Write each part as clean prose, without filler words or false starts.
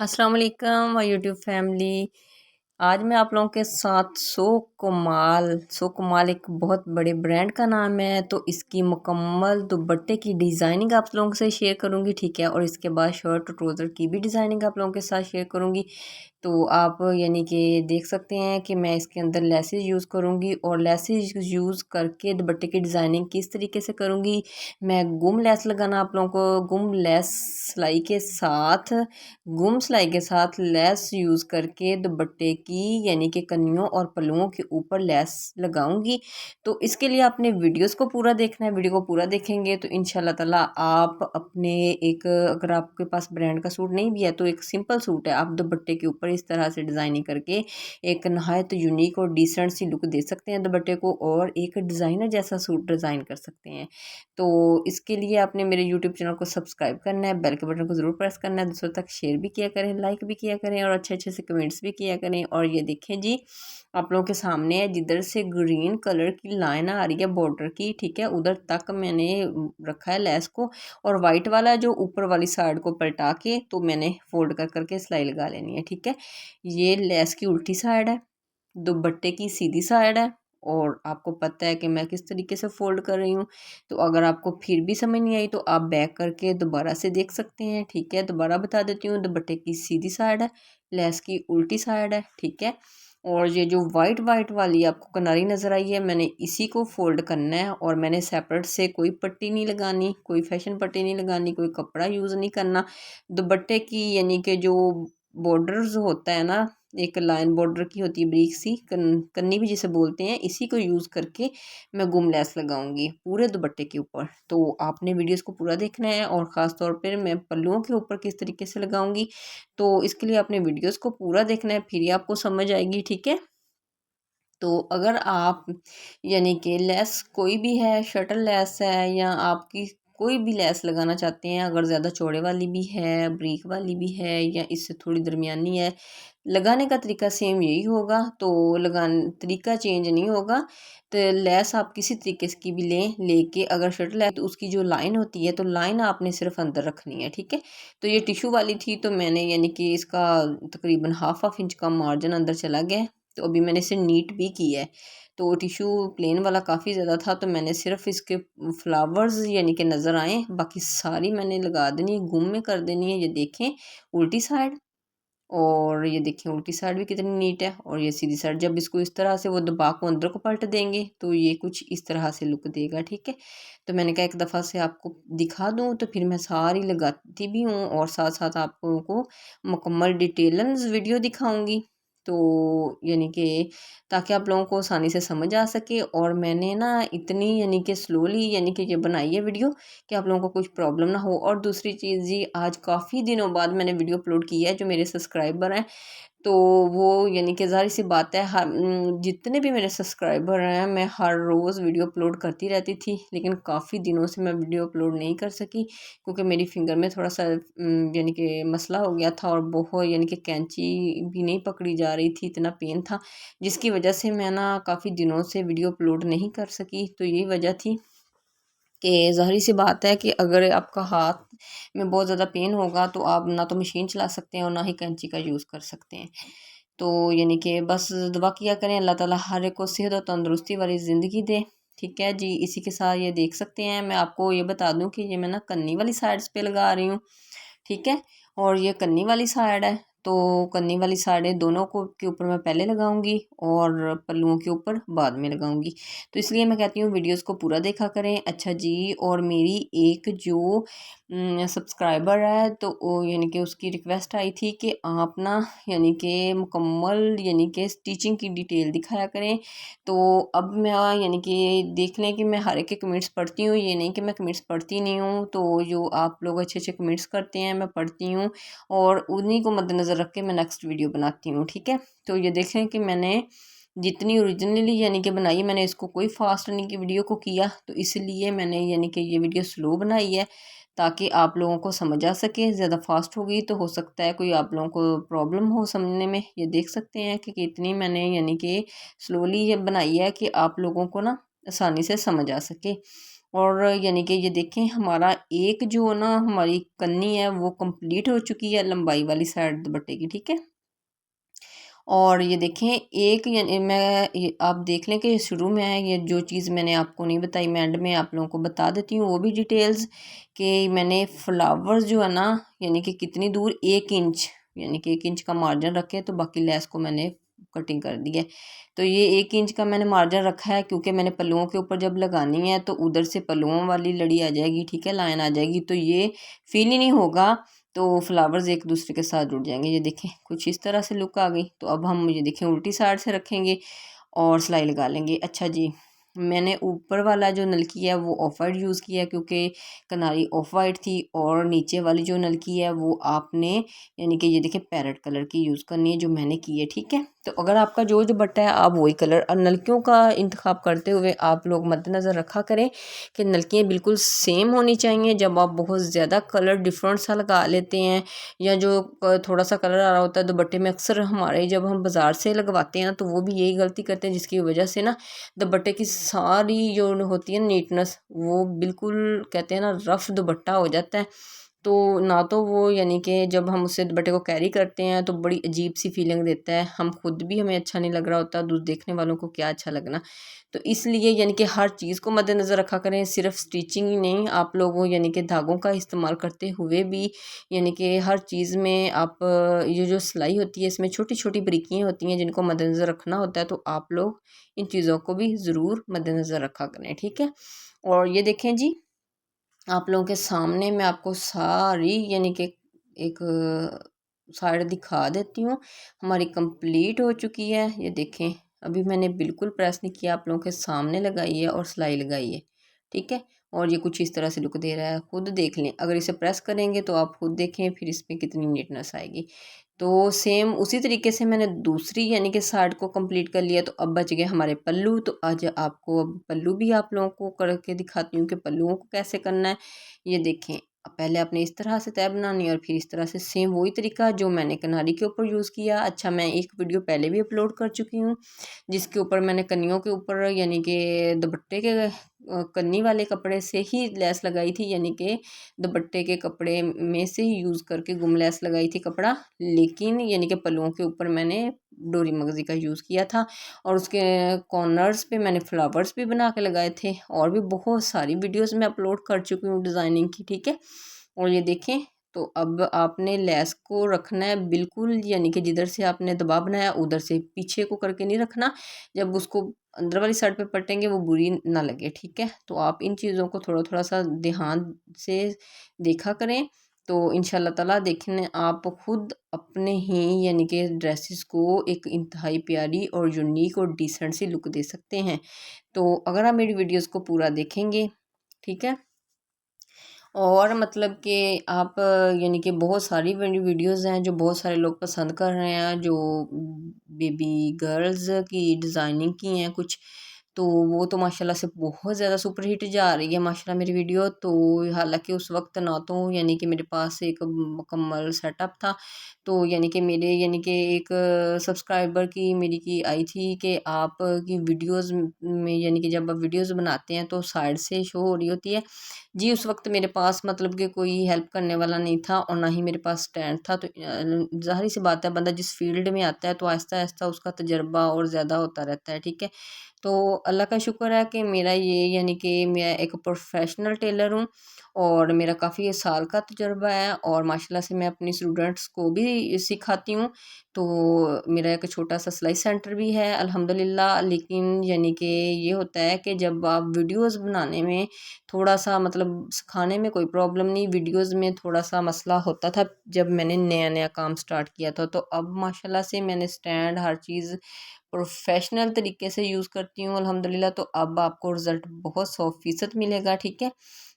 अस्सलाम वालेकुम my YouTube family. आज मैं आप लोगों के साथ सो कमाल एक बहुत बड़े ब्रांड का नाम है, तो इसकी मुकम्मल दुपट्टे की डिज़ाइनिंग आप लोगों से शेयर करूंगी, ठीक है। और इसके बाद शर्ट और ट्राउज़र की भी डिज़ाइनिंग आप लोगों के साथ शेयर करूंगी। तो आप यानी कि देख सकते हैं कि मैं इसके अंदर लेसेस यूज़ करूंगी और लेसेस यूज़ करके दुपट्टे की डिज़ाइनिंग किस तरीके से करूंगी। मैं गुम लेस लगाना आप लोगों को गुम लेस सिलाई के साथ गुम सिलाई के साथ लेस यूज़ करके दुपट्टे की यानी कि कन्नियों और पल्लुओं के ऊपर लेस लगाऊंगी। तो इसके लिए आपने वीडियोस को पूरा देखना है। वीडियो को पूरा देखेंगे तो इंशाल्लाह ताला आप अपने एक अगर आपके पास ब्रांड का सूट नहीं भी है तो एक सिंपल सूट है, आप दुपट्टे के ऊपर इस तरह से डिज़ाइनिंग करके एक नहायत यूनिक और डिसेंट सी लुक दे सकते हैं दुपट्टे को, और एक डिज़ाइनर जैसा सूट डिज़ाइन कर सकते हैं। तो इसके लिए आपने मेरे यूट्यूब चैनल को सब्सक्राइब करना है, बेल के बटन को ज़रूर प्रेस करना है, दूसरों तक शेयर भी किया करें, लाइक भी किया करें और अच्छे अच्छे से कमेंट्स भी किया करें। और ये देखें जी, आप लोगों के सामने है जिधर से ग्रीन कलर की लाइन आ रही है बॉर्डर की, ठीक है, उधर तक मैंने रखा है लेस को। और वाइट वाला जो ऊपर वाली साइड को पलटा के तो मैंने फोल्ड कर करके सिलाई लगा लेनी है, ठीक है। ये लेस की उल्टी साइड है, दुपट्टे की सीधी साइड है, और आपको पता है कि मैं किस तरीके से फ़ोल्ड कर रही हूँ। तो अगर आपको फिर भी समझ नहीं आई तो आप बैक करके दोबारा से देख सकते हैं, ठीक है। दोबारा बता देती हूँ, दुपट्टे की सीधी साइड है, लेस की उल्टी साइड है, ठीक है। और ये जो वाइट वाइट वाली आपको किनारी नज़र आई है, मैंने इसी को फ़ोल्ड करना है। और मैंने सेपरेट से कोई पट्टी नहीं लगानी, कोई फैशन पट्टी नहीं लगानी, कोई कपड़ा यूज़ नहीं करना। दुपट्टे की यानी कि जो बॉर्डर्स होता है ना, एक लाइन बॉर्डर की होती है ब्रीक सी कन्नी भी जिसे बोलते हैं, इसी को यूज़ करके मैं गुम लेस लगाऊंगी पूरे दुपट्टे के ऊपर। तो आपने वीडियोस को पूरा देखना है, और ख़ास तौर पर मैं पल्लुओं के ऊपर किस तरीके से लगाऊंगी, तो इसके लिए आपने वीडियोस को पूरा देखना है, फिर ही आपको समझ आएगी, ठीक है। तो अगर आप यानी कि लेस कोई भी है, शटल लेस है या आपकी कोई भी लेस लगाना चाहते हैं, अगर ज़्यादा चौड़े वाली भी है, ब्रीक वाली भी है या इससे थोड़ी दरमियानी है, लगाने का तरीका सेम यही होगा। तो तरीका चेंज नहीं होगा। तो लेस आप किसी तरीके की भी लेके अगर शटल है तो उसकी जो लाइन होती है तो लाइन आपने सिर्फ अंदर रखनी है, ठीक है। तो ये टिशू वाली थी तो मैंने यानी कि इसका तकरीबन हाफ इंच का मार्जिन अंदर चला गया। तो अभी मैंने इसे नीट भी किया है। तो टिशू प्लेन वाला काफ़ी ज़्यादा था तो मैंने सिर्फ इसके फ्लावर्स यानी कि नज़र आए, बाकी सारी मैंने लगा देनी है, गुम में कर देनी है। ये देखें उल्टी साइड, और ये देखें उल्टी साइड भी कितनी नीट है, और ये सीधी साइड। जब इसको इस तरह से वो दबा को अंदर को पलट देंगे तो ये कुछ इस तरह से लुक देगा, ठीक है। तो मैंने कहा एक दफ़ा से आपको दिखा दूँ, तो फिर मैं सारी लगाती भी हूँ और साथ साथ आप लोगों को मुकम्मल डिटेल्स वीडियो दिखाऊंगी। तो यानी कि ताकि आप लोगों को आसानी से समझ आ सके। और मैंने ना इतनी यानी कि स्लोली यानी कि ये बनाई है वीडियो कि आप लोगों को कुछ प्रॉब्लम ना हो। और दूसरी चीज़ जी, आज काफ़ी दिनों बाद मैंने वीडियो अपलोड की है, जो मेरे सब्सक्राइबर हैं तो वो यानी कि ज़ाहिर-सी बात है जितने भी मेरे सब्सक्राइबर हैं, मैं हर रोज़ वीडियो अपलोड करती रहती थी, लेकिन काफ़ी दिनों से मैं वीडियो अपलोड नहीं कर सकी क्योंकि मेरी फिंगर में थोड़ा-सा यानी कि मसला हो गया था, और बहुत यानी कि कैंची भी नहीं पकड़ी जा रही थी, इतना पेन था, जिसकी वजह से मैं ना काफ़ी दिनों से वीडियो अपलोड नहीं कर सकी। तो यही वजह थी कि ज़ाहिर-सी बात है कि अगर आपका हाथ में बहुत ज़्यादा पेन होगा तो आप ना तो मशीन चला सकते हैं और ना ही कैंची का यूज़ कर सकते हैं। तो यानी कि बस दुआ किया करें अल्लाह ताला हर एक को सेहत और तंदुरुस्ती वाली ज़िंदगी दे, ठीक है जी। इसी के साथ ये देख सकते हैं, मैं आपको ये बता दूं कि ये मैं ना कन्नी वाली साइड्स पे लगा रही हूँ, ठीक है। और ये कन्नी वाली साइड है, तो कन्नी वाली साइडें दोनों को के ऊपर मैं पहले लगाऊंगी और पल्लुओं के ऊपर बाद में लगाऊंगी। तो इसलिए मैं कहती हूँ वीडियोस को पूरा देखा करें, अच्छा जी। और मेरी एक जो सब्सक्राइबर है तो वो यानी कि उसकी रिक्वेस्ट आई थी कि आप ना यानी कि मुकम्मल यानी कि स्टिचिंग की डिटेल दिखाया करें। तो अब मैं यानी कि देख लें कि मैं हर एक के कमेंट्स पढ़ती हूँ, ये नहीं कि मैं कमेंट्स पढ़ती नहीं हूँ। तो जो आप लोग अच्छे अच्छे कमेंट्स करते हैं मैं पढ़ती हूँ, और उन्हीं को मद्देनज़र रख के मैं नेक्स्ट वीडियो बनाती हूँ, ठीक है। तो ये देखें कि मैंने जितनी ओरिजिनली यानी कि बनाई, मैंने इसको कोई फास्ट नहीं की वीडियो को किया, तो इसलिए मैंने यानी कि ये वीडियो स्लो बनाई है ताकि आप लोगों को समझ आ सके। ज़्यादा फास्ट हो गई तो हो सकता है कोई आप लोगों को प्रॉब्लम हो समझने में। ये देख सकते हैं कि कितनी मैंने यानी कि स्लोली ये बनाई है कि आप लोगों को ना आसानी से समझ आ सके। और यानी कि ये देखें हमारा एक जो ना हमारी कन्नी है वो कंप्लीट हो चुकी है लंबाई वाली साइड दुपट्टे की, ठीक है। और ये देखें एक यानी आप देख लें कि शुरू में है ये जो चीज़ मैंने आपको नहीं बताई, मैं एंड में आप लोगों को बता देती हूँ वो भी डिटेल्स, कि मैंने फ्लावर्स जो है ना यानी कि कितनी दूर 1 इंच, यानी कि 1 इंच का मार्जिन रखे, तो बाकी लेस को मैंने कटिंग कर दी है। तो ये 1 इंच का मैंने मार्जिन रखा है क्योंकि मैंने पल्लुओं के ऊपर जब लगानी है तो उधर से पल्लुओं वाली लड़ी आ जाएगी, ठीक है, लाइन आ जाएगी, तो ये फील ही नहीं होगा, तो फ्लावर्स एक दूसरे के साथ जुड़ जाएंगे। ये देखें कुछ इस तरह से लुक आ गई। तो अब हम ये देखें उल्टी साइड से रखेंगे और सिलाई लगा लेंगे। अच्छा जी, मैंने ऊपर वाला जो नलकी है वो ऑफ वाइट यूज़ किया क्योंकि कनारी ऑफ वाइट थी, और नीचे वाली जो नलकी है वो आपने यानी कि ये देखिए पैरेट कलर की यूज़ करनी है जो मैंने की है, ठीक है। तो अगर आपका जो जो बट्टा है आप वही कलर, और नलकियों का इंतखाब करते हुए आप लोग मद्देनज़र रखा करें कि नलकियाँ बिल्कुल सेम होनी चाहिए। जब आप बहुत ज़्यादा कलर डिफरेंट सा लगा लेते हैं या जो थोड़ा सा कलर आ रहा होता है दुपट्टे में, अक्सर हमारे जब हम बाज़ार से लगवाते हैं तो वो भी यही गलती करते हैं, जिसकी वजह से ना दुपट्टे की सारी जो होती है नीटनेस वो बिल्कुल कहते हैं ना रफ़ दुपट्टा हो जाता है। तो ना तो वो यानी कि जब हम उससे दुपट्टे को कैरी करते हैं तो बड़ी अजीब सी फीलिंग देता है, हम खुद भी हमें अच्छा नहीं लग रहा होता, देखने वालों को क्या अच्छा लगना। तो इसलिए यानी कि हर चीज़ को मद्देनज़र रखा करें, सिर्फ स्टिचिंग ही नहीं, आप लोगों यानी कि धागों का इस्तेमाल करते हुए भी यानी कि हर चीज़ में आप ये जो सिलाई होती है इसमें छोटी छोटी बारीकियाँ होती हैं जिनको मद्देनज़र रखना होता है, तो आप लोग इन चीज़ों को भी ज़रूर मद्देनज़र रखा करें, ठीक है। और ये देखें जी, आप लोगों के सामने मैं आपको सारी यानी कि एक साइड दिखा देती हूँ। हमारी कंप्लीट हो चुकी है, ये देखें, अभी मैंने बिल्कुल प्रेस नहीं किया, आप लोगों के सामने लगाई है और सिलाई लगाई है, ठीक है। और ये कुछ इस तरह से लुक दे रहा है, खुद देख लें, अगर इसे प्रेस करेंगे तो आप खुद देखें फिर इसमें कितनी नीटनेस आएगी। तो सेम उसी तरीके से मैंने दूसरी यानी कि साइड को कंप्लीट कर लिया। तो अब बच गए हमारे पल्लू, तो आज आपको अब पल्लू भी आप लोगों को करके दिखाती हूँ कि पल्लुओं को कैसे करना है। ये देखें, पहले आपने इस तरह से तय बनानी है और फिर इस तरह से, सेम वही तरीका जो मैंने किनारी के ऊपर यूज़ किया। अच्छा, मैं एक वीडियो पहले भी अपलोड कर चुकी हूँ जिसके ऊपर मैंने कन्नियों के ऊपर यानी कि दुपट्टे के कन्नी वाले कपड़े से ही लेस लगाई थी, यानी कि दुपट्टे के कपड़े में से ही यूज़ करके गुम लेस लगाई थी कपड़ा, लेकिन यानी कि पल्लुओं के ऊपर मैंने डोरी मगज़ी का यूज़ किया था और उसके कॉर्नर्स पे मैंने फ्लावर्स भी बना के लगाए थे। और भी बहुत सारी वीडियोस मैं अपलोड कर चुकी हूँ डिज़ाइनिंग की, ठीक है। और ये देखें, तो अब आपने लेस को रखना है बिल्कुल, यानी कि जिधर से आपने दबाव बनाया उधर से पीछे को करके नहीं रखना, जब उसको अंदर वाली साइड पे पटेंगे वो बुरी ना लगे, ठीक है। तो आप इन चीज़ों को थोड़ा थोड़ा सा ध्यान से देखा करें, तो इंशाल्लाह ताला देखने आप खुद अपने ही यानी कि ड्रेसेस को एक इंतहाई प्यारी और यूनिक और डिसेंट सी लुक दे सकते हैं। तो अगर आप मेरी वीडियोस को पूरा देखेंगे, ठीक है, और मतलब कि आप यानी कि बहुत सारी वीडियोस हैं जो बहुत सारे लोग पसंद कर रहे हैं, जो बेबी गर्ल्स की डिज़ाइनिंग की हैं कुछ, तो वो तो माशाल्लाह से बहुत ज़्यादा सुपर हिट जा रही है माशाल्लाह मेरी वीडियो। तो हालांकि उस वक्त ना तो यानी कि मेरे पास एक मुकम्मल सेटअप था, तो यानी कि मेरे यानी कि एक सब्सक्राइबर की मेरी की आई थी कि आप की वीडियोस में यानी कि जब आप वीडियोस बनाते हैं तो साइड से शो हो रही होती है जी। उस वक्त मेरे पास मतलब कि कोई हेल्प करने वाला नहीं था और ना ही मेरे पास स्टैंड था। तो ज़ाहिर सी बात है, बंदा जिस फील्ड में आता है तो आहिस्ता आहिस्ता उसका तजर्बा और ज़्यादा होता रहता है, ठीक है। तो अल्लाह का शुक्र है कि मेरा ये यानी कि मैं एक प्रोफेशनल टेलर हूँ और मेरा काफ़ी साल का तजर्बा है और माशाल्लाह से मैं अपनी स्टूडेंट्स को भी सिखाती हूँ। तो मेरा एक छोटा सा सिलाई सेंटर भी है अल्हम्दुलिल्लाह। लेकिन यानी कि ये होता है कि जब आप वीडियोस बनाने में थोड़ा सा मतलब सिखाने में कोई प्रॉब्लम नहीं, वीडियोस में थोड़ा सा मसला होता था जब मैंने नया नया काम स्टार्ट किया था। तो अब माशाल्लाह से मैंने स्टैंड हर चीज़ प्रोफेशनल तरीके से यूज़ करती हूँ अल्हम्दुलिल्लाह। तो अब आपको रिज़ल्ट बहुत 100% मिलेगा, ठीक है।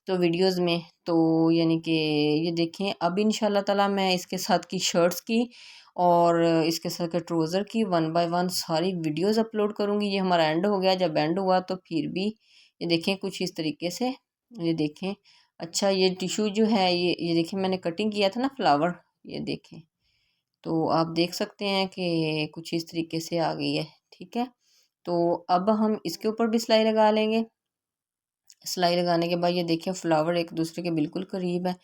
तो वीडियोस में तो यानी कि ये देखें, अब इंशाल्लाह ताला मैं इसके साथ की शर्ट्स की और इसके साथ के ट्राउज़र की 1 बाय 1 सारी वीडियोस अपलोड करूँगी। ये हमारा एंड हो गया, जब एंड हुआ तो फिर भी ये देखें कुछ इस तरीके से, ये देखें। अच्छा, ये टिश्यू जो है ये देखें, मैंने कटिंग किया था ना फ्लावर, ये देखें, तो आप देख सकते हैं कि कुछ इस तरीके से आ गई है, ठीक है। तो अब हम इसके ऊपर भी सिलाई लगा लेंगे। सिलाई लगाने के बाद ये देखिए फ्लावर एक दूसरे के बिल्कुल करीब है,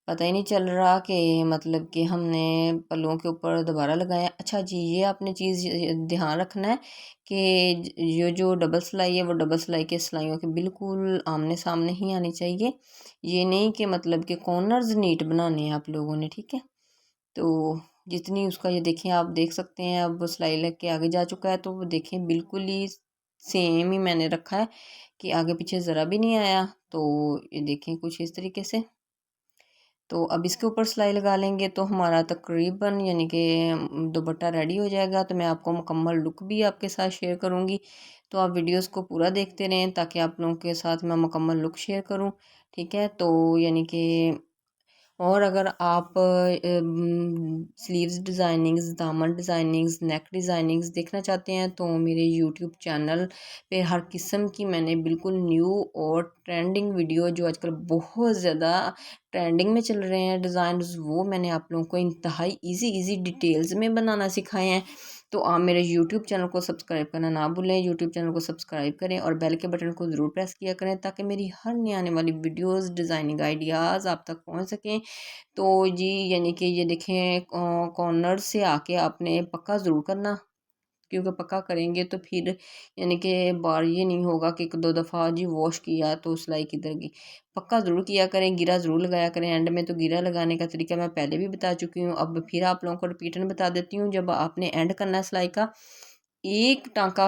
पता ही नहीं चल रहा कि मतलब कि हमने पल्लुओं के ऊपर दोबारा लगाया। अच्छा जी, ये आपने चीज़ ध्यान रखना है कि ये जो डबल सिलाई है वो डबल सिलाई के सिलाइयों के बिल्कुल आमने सामने ही आनी चाहिए। ये नहीं कि मतलब कि कॉर्नर्स नीट बनाने हैं आप लोगों ने, ठीक है। तो जितनी उसका ये देखें, आप देख सकते हैं अब सिलाई लग के आगे जा चुका है, तो वो देखें बिल्कुल ही सेम ही मैंने रखा है कि आगे पीछे ज़रा भी नहीं आया। तो ये देखें कुछ इस तरीके से। तो अब इसके ऊपर सिलाई लगा लेंगे तो हमारा तकरीबन यानी कि दुपट्टा रेडी हो जाएगा। तो मैं आपको मुकम्मल लुक भी आपके साथ शेयर करूँगी, तो आप वीडियोस को पूरा देखते रहें ताकि आप लोगों के साथ मैं मुकम्मल लुक शेयर करूँ, ठीक है। तो यानी कि और अगर आप स्लीव्स डिज़ाइनिंग्स, दामन डिज़ाइनिंग्स, नेक डिज़ाइनिंग्स देखना चाहते हैं तो मेरे यूट्यूब चैनल पे हर किस्म की मैंने बिल्कुल न्यू और ट्रेंडिंग वीडियो जो आजकल बहुत ज़्यादा ट्रेंडिंग में चल रहे हैं डिज़ाइंस, वो मैंने आप लोगों को इंतहाई इजी डिटेल्स में बनाना सिखाए हैं। तो आप मेरे यूट्यूब चैनल को सब्सक्राइब करना ना भूलें, यूट्यूब चैनल को सब्सक्राइब करें और बेल के बटन को ज़रूर प्रेस किया करें ताकि मेरी हर नई आने वाली वीडियोस डिज़ाइनिंग आइडियाज़ आप तक पहुंच सकें। तो जी यानी कि ये देखें कॉर्नर से आके आपने पक्का ज़रूर करना, क्योंकि पक्का करेंगे तो फिर यानी कि बार ये नहीं होगा कि एक दो दफ़ा जी वॉश किया तो सिलाई किधर गई। पक्का ज़रूर किया करें, गिरा ज़रूर लगाया करें। एंड में तो गिरा लगाने का तरीका मैं पहले भी बता चुकी हूँ, अब फिर आप लोगों को रिपीटन बता देती हूँ। जब आपने एंड करना है सिलाई का, एक टाँका